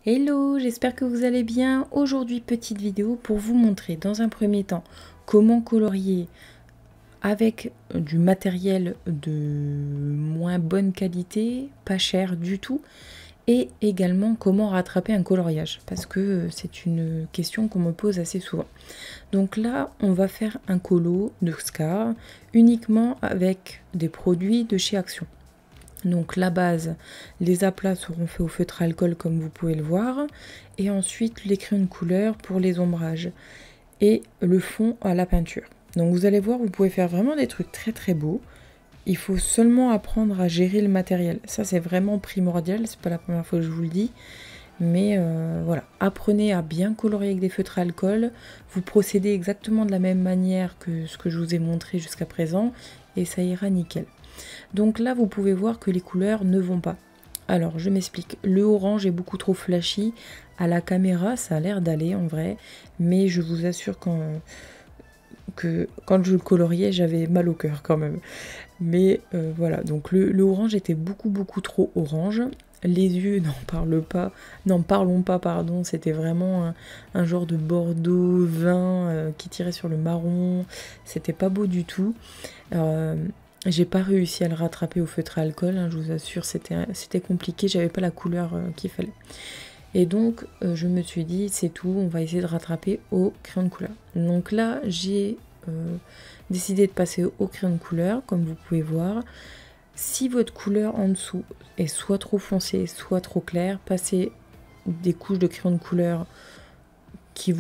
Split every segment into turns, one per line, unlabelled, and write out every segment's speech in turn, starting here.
Hello, j'espère que vous allez bien. Aujourd'hui, petite vidéo pour vous montrer dans un premier temps comment colorier avec du matériel de moins bonne qualité, pas cher du tout, et également comment rattraper un coloriage, parce que c'est une question qu'on me pose assez souvent. Donc là, on va faire un colo de Scar uniquement avec des produits de chez Action. Donc la base, les aplats seront faits au feutre alcool comme vous pouvez le voir. Et ensuite les crayons de couleur pour les ombrages. Et le fond à la peinture. Donc vous allez voir, vous pouvez faire vraiment des trucs très très beaux. Il faut seulement apprendre à gérer le matériel. Ça c'est vraiment primordial, c'est pas la première fois que je vous le dis. Mais voilà, apprenez à bien colorier avec des feutres alcool. Vous procédez exactement de la même manière que ce que je vous ai montré jusqu'à présent. Et ça ira nickel. Donc là, vous pouvez voir que les couleurs ne vont pas. Alors, je m'explique. Le orange est beaucoup trop flashy. À la caméra, ça a l'air d'aller en vrai. Mais je vous assure que quand je le coloriais, j'avais mal au cœur quand même. Mais voilà, donc le orange était beaucoup trop orange. Les yeux, n'en parlons pas, pardon. C'était vraiment un genre de bordeaux vin qui tirait sur le marron. C'était pas beau du tout. J'ai pas réussi à le rattraper au feutre à alcool, hein, je vous assure, c'était compliqué, j'avais pas la couleur qu'il fallait. Et donc je me suis dit, c'est tout, on va essayer de rattraper au crayon de couleur. Donc là, j'ai décidé de passer au crayon de couleur, comme vous pouvez voir. Si votre couleur en dessous est soit trop foncée, soit trop claire, passez des couches de crayon de couleur qui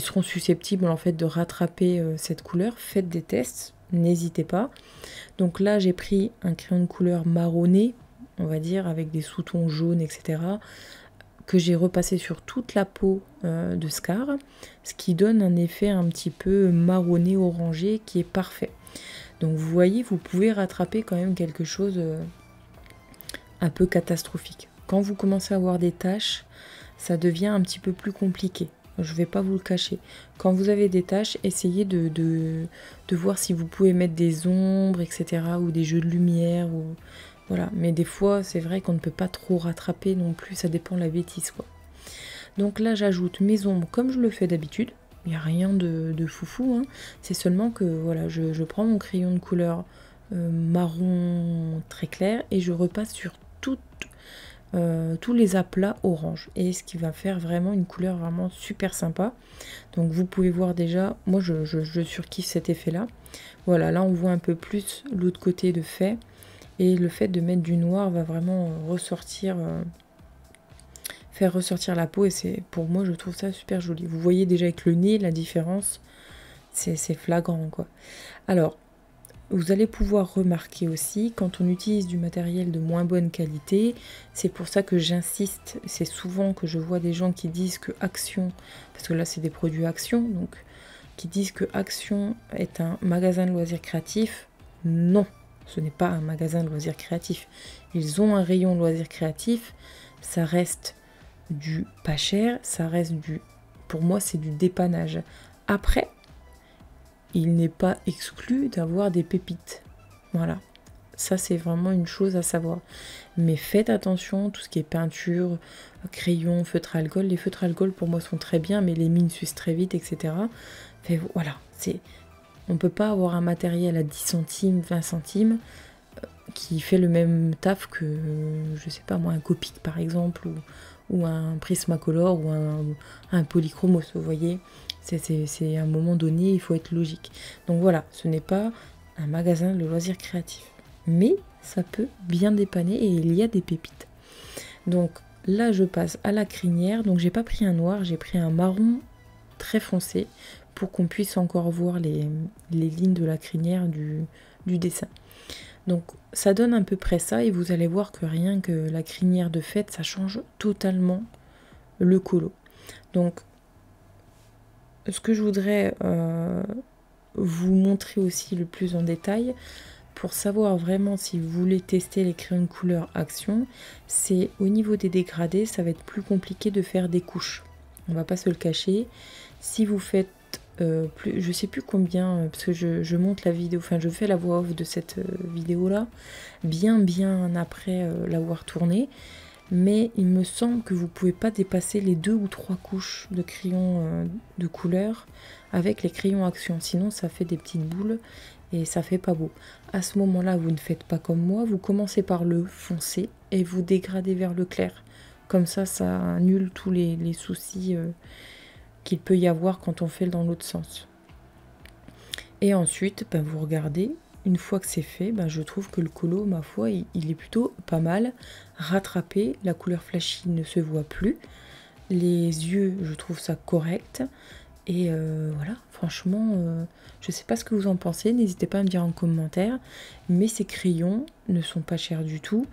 seront susceptibles en fait de rattraper cette couleur. Faites des tests, n'hésitez pas. Donc là, j'ai pris un crayon de couleur marronné, on va dire, avec des sous-tons jaunes, etc., que j'ai repassé sur toute la peau de Scar, ce qui donne un effet un petit peu marronné orangé qui est parfait. Donc vous voyez, vous pouvez rattraper quand même quelque chose un peu catastrophique. Quand vous commencez à avoir des taches, ça devient un petit peu plus compliqué. Je ne vais pas vous le cacher. Quand vous avez des taches, essayez de voir si vous pouvez mettre des ombres, etc. ou des jeux de lumière. Voilà. Mais des fois, c'est vrai qu'on ne peut pas trop rattraper non plus. Ça dépend de la bêtise, quoi. Donc là, j'ajoute mes ombres comme je le fais d'habitude. Il n'y a rien de foufou. Hein. C'est seulement que voilà, je prends mon crayon de couleur marron très clair et je repasse sur tous les aplats orange, et ce qui va faire vraiment une couleur vraiment super sympa. Donc vous pouvez voir déjà, moi je surkiffe cet effet là. Voilà, là on voit un peu plus l'autre côté de fait, et le fait de mettre du noir va vraiment faire ressortir la peau, et c'est, pour moi je trouve ça super joli. Vous voyez déjà avec le nez la différence, c'est flagrant quoi. Alors vous allez pouvoir remarquer aussi quand on utilise du matériel de moins bonne qualité, c'est pour ça que j'insiste, c'est souvent que je vois des gens qui disent que Action, parce que là c'est des produits Action, donc qui disent que Action est un magasin de loisirs créatifs. Non, ce n'est pas un magasin de loisirs créatifs. Ils ont un rayon loisirs créatifs, ça reste du pas cher, ça reste pour moi c'est du dépannage. Après, il n'est pas exclu d'avoir des pépites. Voilà, ça c'est vraiment une chose à savoir. Mais faites attention, tout ce qui est peinture, crayon, feutre à alcool. Les feutres à alcool pour moi sont très bien, mais les mines s'usent très vite, etc. Voilà, on ne peut pas avoir un matériel à 10 centimes, 20 centimes qui fait le même taf que, je sais pas moi, un Copic par exemple, ou un Prismacolor, ou un Polychromos, vous voyez. C'est à un moment donné, il faut être logique. Donc voilà, ce n'est pas un magasin de loisirs créatifs. Mais ça peut bien dépanner et il y a des pépites. Donc là, je passe à la crinière. Donc j'ai pas pris un noir, j'ai pris un marron très foncé pour qu'on puisse encore voir les lignes de la crinière du dessin. Donc ça donne à peu près ça, et vous allez voir que rien que la crinière de fête, ça change totalement le colo. Donc ce que je voudrais vous montrer aussi le plus en détail, pour savoir vraiment si vous voulez tester les crayons de couleur Action, c'est au niveau des dégradés, ça va être plus compliqué de faire des couches. On va pas se le cacher. Si vous faites je sais plus combien, parce que je monte la vidéo, enfin je fais la voix off de cette vidéo là, bien après l'avoir tournée. mais il me semble que vous pouvez pas dépasser les 2 ou 3 couches de crayons de couleur avec les crayons Action, sinon ça fait des petites boules et ça fait pas beau. À ce moment-là, vous ne faites pas comme moi, vous commencez par le foncé et vous dégradez vers le clair. Comme ça annule tous les soucis qu'il peut y avoir quand on fait dans l'autre sens. Et ensuite, ben, vous regardez, une fois que c'est fait, ben, je trouve que le colo, ma foi, il est plutôt pas mal rattrapé. La couleur flashy ne se voit plus. Les yeux, je trouve ça correct. Et voilà, franchement, je sais pas ce que vous en pensez, n'hésitez pas à me dire en commentaire. Mais ces crayons ne sont pas chers du tout.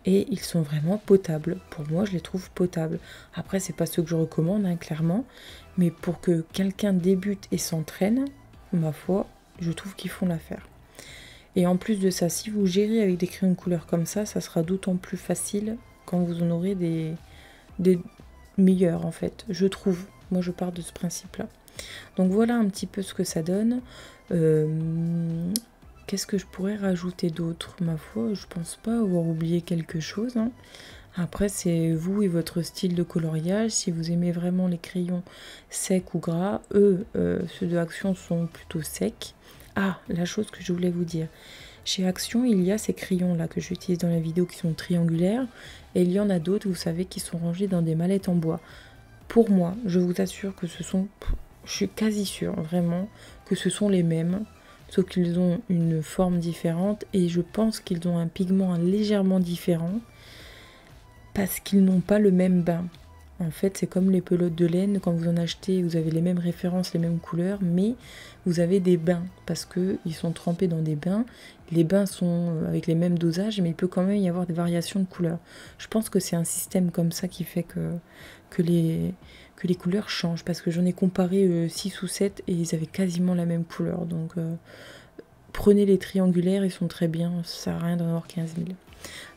Et ils sont vraiment potables. Pour moi, je les trouve potables. Après, c'est pas ceux que je recommande, hein, clairement. Mais pour que quelqu'un débute et s'entraîne, ma foi, je trouve qu'ils font l'affaire. Et en plus de ça, si vous gérez avec des crayons de couleur comme ça sera d'autant plus facile quand vous en aurez des meilleurs, en fait, je trouve. Moi, je pars de ce principe-là. Donc voilà un petit peu ce que ça donne. Qu'est-ce que je pourrais rajouter d'autre? Ma foi, je pense pas avoir oublié quelque chose, hein. Après, c'est vous et votre style de coloriage. Si vous aimez vraiment les crayons secs ou gras, eux, ceux de Action sont plutôt secs. Ah, la chose que je voulais vous dire. Chez Action, il y a ces crayons-là que j'utilise dans la vidéo qui sont triangulaires. Et il y en a d'autres, vous savez, qui sont rangés dans des mallettes en bois. Pour moi, je vous assure que ce sont... Je suis quasi sûre, vraiment, que ce sont les mêmes. Sauf qu'ils ont une forme différente. Et je pense qu'ils ont un pigment légèrement différent. Parce qu'ils n'ont pas le même bain. En fait, c'est comme les pelotes de laine, quand vous en achetez, vous avez les mêmes références, les mêmes couleurs, mais vous avez des bains, parce qu'ils sont trempés dans des bains. Les bains sont avec les mêmes dosages, mais il peut quand même y avoir des variations de couleurs. Je pense que c'est un système comme ça qui fait que les couleurs changent, parce que j'en ai comparé 6 ou 7 et ils avaient quasiment la même couleur. Donc, prenez les triangulaires, ils sont très bien, ça sert à rien d'en avoir 15 000.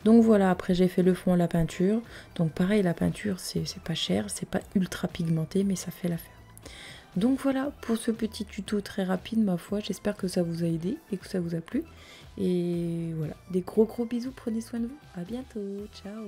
Donc voilà, après j'ai fait le fond à la peinture. Donc pareil, la peinture c'est pas cher, c'est pas ultra pigmenté, mais ça fait l'affaire. Donc voilà pour ce petit tuto très rapide, ma foi. J'espère que ça vous a aidé et que ça vous a plu. Et voilà, des gros bisous, prenez soin de vous. À bientôt, ciao.